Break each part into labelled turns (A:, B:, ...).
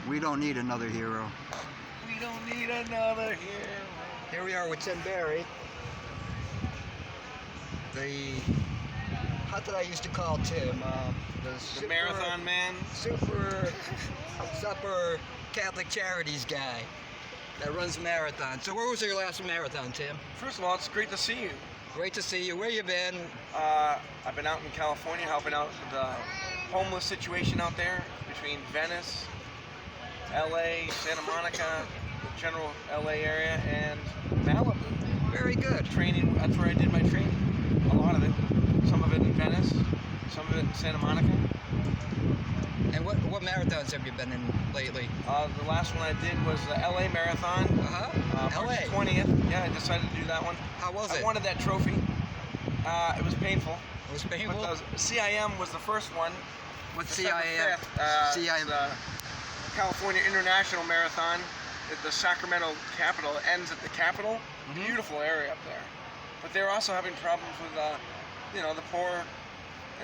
A: We don't need another hero.
B: We don't need another hero.
A: Here we are with Tim Barry. How did I used to call Tim?
B: The marathon man.
A: Super Catholic Charities guy that runs marathons. So where was your last marathon, Tim?
B: First of all, it's great to see you.
A: Great to see you. Where you been?
B: I've been out in California helping out with the homeless situation out there between Venice, LA, Santa Monica, the general LA area, and Malibu.
A: Very good.
B: Training, that's where I did my training. A lot of it. Some of it in Venice, some of it in Santa Monica.
A: And what marathons have you been in lately?
B: The last one I did was the LA Marathon.
A: LA.
B: March 20th. Yeah, I decided to do that one.
A: How was it?
B: I wanted that trophy. It was painful.
A: It was painful?
B: But CIM was the first one.
A: What's
B: December
A: CIM?
B: 5th,
A: CIM.
B: The California International Marathon at the Sacramento Capitol. It ends at the Capitol.
A: Mm-hmm.
B: Beautiful area up there. But they're also having problems with, the poor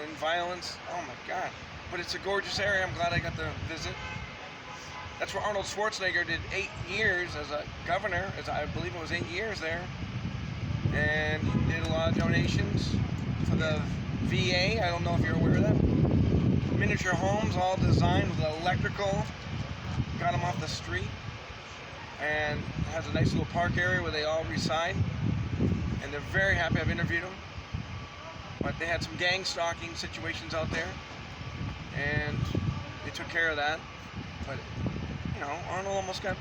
B: and violence. Oh my God. But it's a gorgeous area. I'm glad I got to visit. That's where Arnold Schwarzenegger did 8 years as a governor. I believe it was 8 years there. And he did a lot of donations for the VA. I don't know if you're aware of that. Miniature homes, all designed with electrical. Got them off the street. And has a nice little park area where they all reside. And they're very happy. I've interviewed them. But they had some gang stalking situations out there. And they took care of that. But, Arnold almost got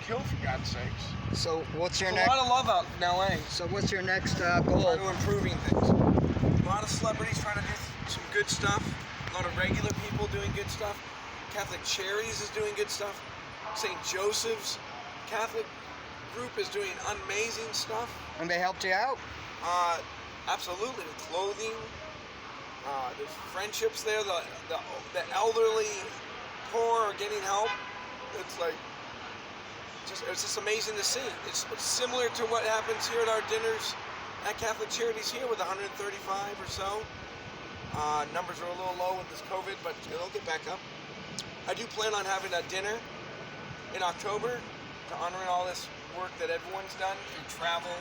B: killed, for God's sakes.
A: So what's your
B: There's
A: next?
B: a lot of love out in LA.
A: So what's your next goal?
B: Trying to improving things. A lot of celebrities trying to do some good stuff. A lot of regular people doing good stuff. Catholic Charities is doing good stuff. St. Joseph's Catholic group is doing amazing stuff.
A: And they helped you out?
B: Absolutely. The clothing. There's friendships there. The elderly poor are getting help. It's just amazing to see. It's similar to what happens here at our dinners at Catholic Charities here with 135 or so. Numbers are a little low with this COVID, but it'll get back up. I do plan on having a dinner in October to honor all this work that everyone's done through travel.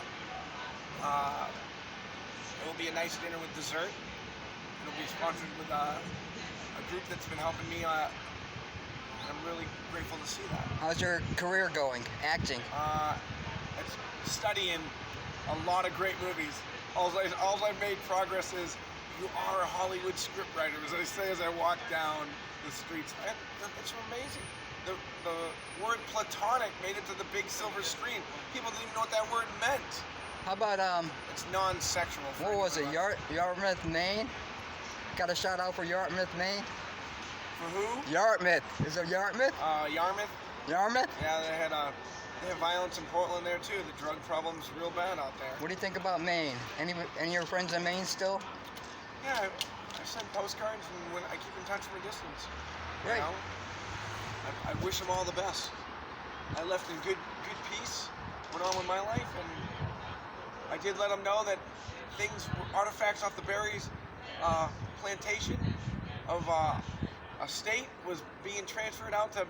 B: It will be a nice dinner with dessert. It'll be sponsored with a group that's been helping me. I'm really grateful to see that.
A: How's your career going? Acting?
B: It's studying a lot of great movies. All I've made progress is you are a Hollywood scriptwriter, as I say as I walk down the streets. It's amazing. The word platonic made it to the big silver screen. People didn't even know what that word meant.
A: How about
B: It's non-sexual.
A: what was it? Yarmouth, Maine? Got a shout out for Yarmouth, Maine?
B: For who?
A: Yarmouth. Is it Yarmouth?
B: Yarmouth.
A: Yarmouth?
B: Yeah, they have violence in Portland there too. The drug problem's real bad out there.
A: What do you think about Maine? Any of your friends in Maine still?
B: Yeah, I send postcards and when I keep in touch from a distance.
A: Great.
B: I wish them all the best. I left in good peace, went on with my life, and I did let them know that artifacts off the Berries plantation of a state was being transferred out to,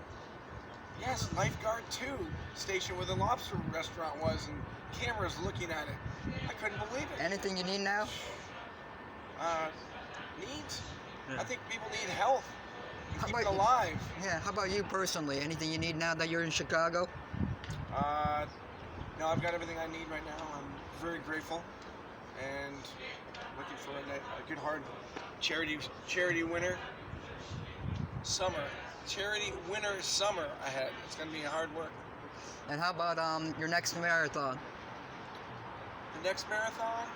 B: Lifeguard 2 station where the lobster restaurant was, and cameras looking at it. I couldn't believe it.
A: Anything you need now?
B: Needs?
A: Yeah.
B: I think people need health.
A: How
B: Keep
A: about
B: it alive.
A: Yeah, how about you personally? Anything you need now that you're in Chicago?
B: No, I've got everything I need right now. I'm very grateful and looking for a good hard charity winter summer. Charity winter summer ahead. It's going to be hard work.
A: And how about your next marathon?
B: The next marathon?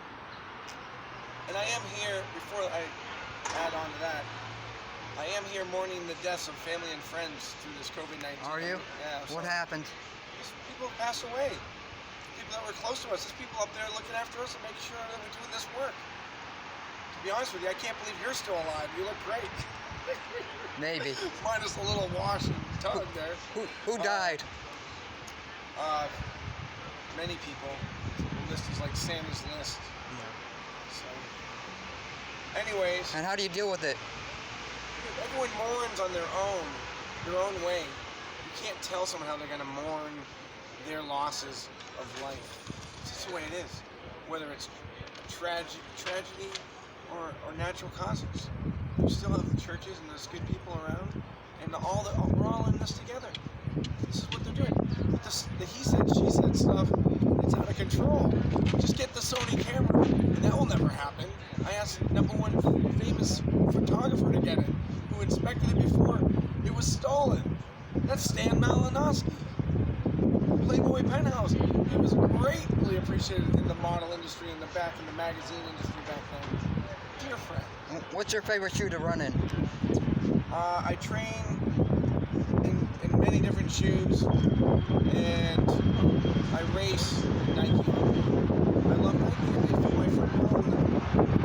B: And I am here, before I add on to that, I am here mourning the deaths of family and friends through this COVID-19.
A: Are you?
B: Yeah.
A: What happened?
B: People have passed away. People that were close to us. There's people up there looking after us and making sure that we're doing this work. To be honest with you, I can't believe you're still alive. You look great.
A: Maybe.
B: Minus a little wash and tug there.
A: Who died?
B: Many people. The list is like Santa's list.
A: Yeah.
B: So, anyways.
A: And how do you deal with it?
B: Everyone mourns on their own way. you can't tell someone how they're going to mourn their losses of life. It's just the way it is. Whether it's a tragedy or natural causes. You still have the churches and there's good people around, and we're all in this together. This is what they're doing. But the he said, she said stuff, it's out of control. Just get the Sony camera, and that will never happen. I asked #1 famous photographer to get it, who inspected it before it was stolen. That's Stan Malinowski. Playboy Penthouse. He was greatly appreciated in the model industry in the magazine industry back then. Dear friend.
A: What's your favorite shoe to run in?
B: I train in many different shoes, and I race in Nike. I love Nike. They fit my foot well, and I'm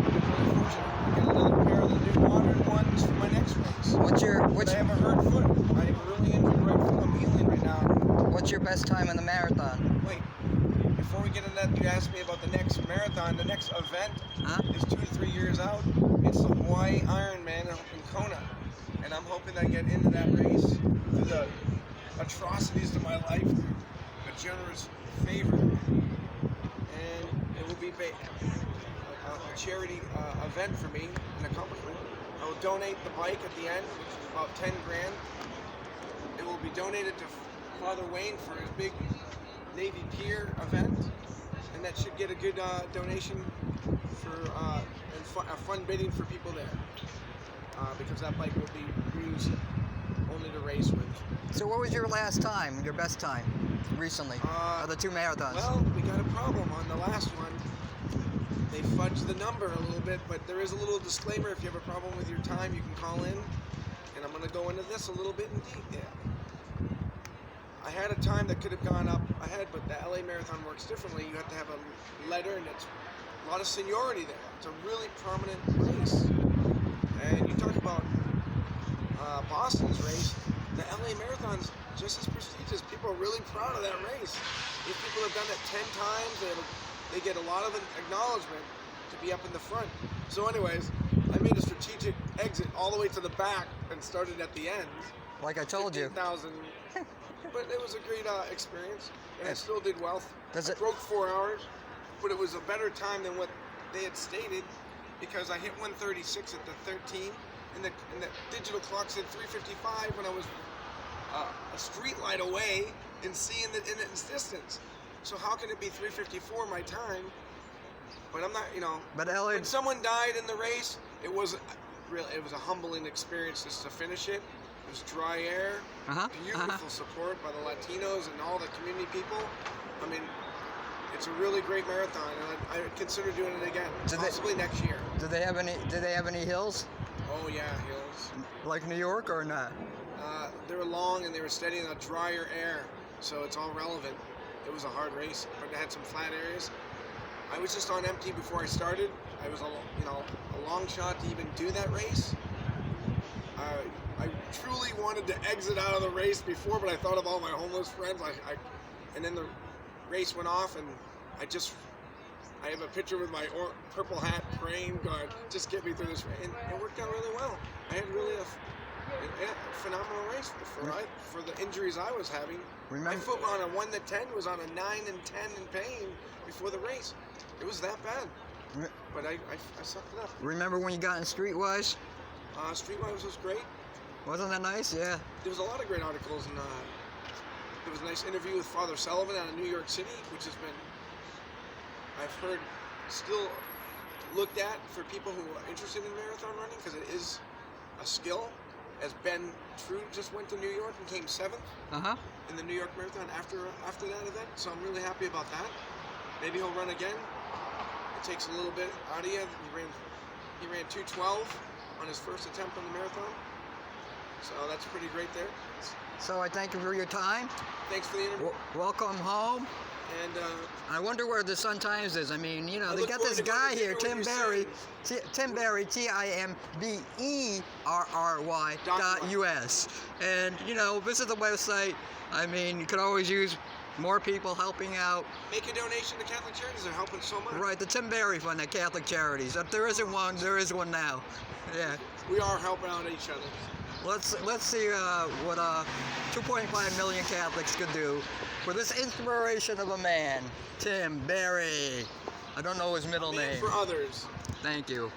B: really fortunate. I get another pair of the new modern ones for my next race. But I have a hurt foot. I have a really injured right foot. I'm healing right now.
A: What's your best time in the marathon?
B: Wait, before we get into that, you asked me about the next marathon. The next event is 2 to 3 years out. It's the Hawaii Ironman in Kona. And I'm hoping I get into that race through the atrocities of my life, through a generous favor. And it will be a charity event for me, an accomplishment. I will donate the bike at the end, which is about 10 grand. It will be donated to Father Wayne for his big Navy Pier event, and that should get a good donation for and a fun bidding for people there, because that bike will be used only to race with.
A: So what was your best time recently, of the 2 marathons?
B: Well, we got a problem on the last one. They fudged the number a little bit, but there is a little disclaimer. If you have a problem with your time, you can call in, and I'm going to go into this a little bit in detail. I had a time that could have gone up ahead, but the LA Marathon works differently. You have to have a letter, and it's a lot of seniority there. It's a really prominent race. And you talk about Boston's race, the LA Marathon's just as prestigious. People are really proud of that race. These people have done it 10 times. They get a lot of acknowledgement to be up in the front. So anyways, I made a strategic exit all the way to the back and started at the end.
A: Like I told you.
B: 15,000. But it was a great experience, and I still did well. I broke 4 hours, but it was a better time than what they had stated, because I hit 136 at the 13, and the digital clock said 355 when I was a street light away and seeing it in its distance. So how can it be 354 my time? But I'm not,
A: But
B: when someone died in the race, it was a humbling experience just to finish it. It was dry air, beautiful support by the Latinos and all the community people. I mean, it's a really great marathon, and I would consider doing it again, possibly next year.
A: Do they have any hills?
B: Oh yeah, hills.
A: Like New York or not?
B: They were long and they were steady in a drier air, so it's all relevant. It was a hard race, but it had some flat areas. I was just on empty before I started. I was a long shot to even do that race. I truly wanted to exit out of the race before, but I thought of all my homeless friends. And then the race went off, and I have a picture with my purple hat praying, God, just get me through this race. And it worked out really well. I had really a phenomenal race for the injuries I was having. My foot on a 1 to 10 was on a 9 and 10 in pain before the race. It was that bad. But I sucked it up.
A: Remember when you got in Streetwise?
B: Streetwise was great.
A: Wasn't that nice? Yeah.
B: There was a lot of great articles, and there was a nice interview with Father Sullivan out of New York City, which has been, I've heard, still looked at for people who are interested in marathon running, because it is a skill. As Ben True just went to New York and came 7th in the New York Marathon after that event, so I'm really happy about that. Maybe he'll run again. It takes a little bit out of you. He ran 2:12 on his first attempt on the marathon, so that's pretty great there.
A: So I thank you for your time.
B: Thanks for the interview.
A: Welcome home.
B: And
A: I wonder where the Sun Times is. I mean, they got this guy here, Tim Berry, TimBerry.US. And, visit the website. I mean, you could always use more people helping out.
B: Make a donation to Catholic Charities. They're helping so much.
A: Right, the Tim Berry Fund at Catholic Charities. If there isn't one, there is one now. Yeah.
B: We are helping out each other.
A: let's see what 2.5 million Catholics could do for this inspiration of a man, Tim Berry. I don't know his middle name.
B: For others.
A: Thank you.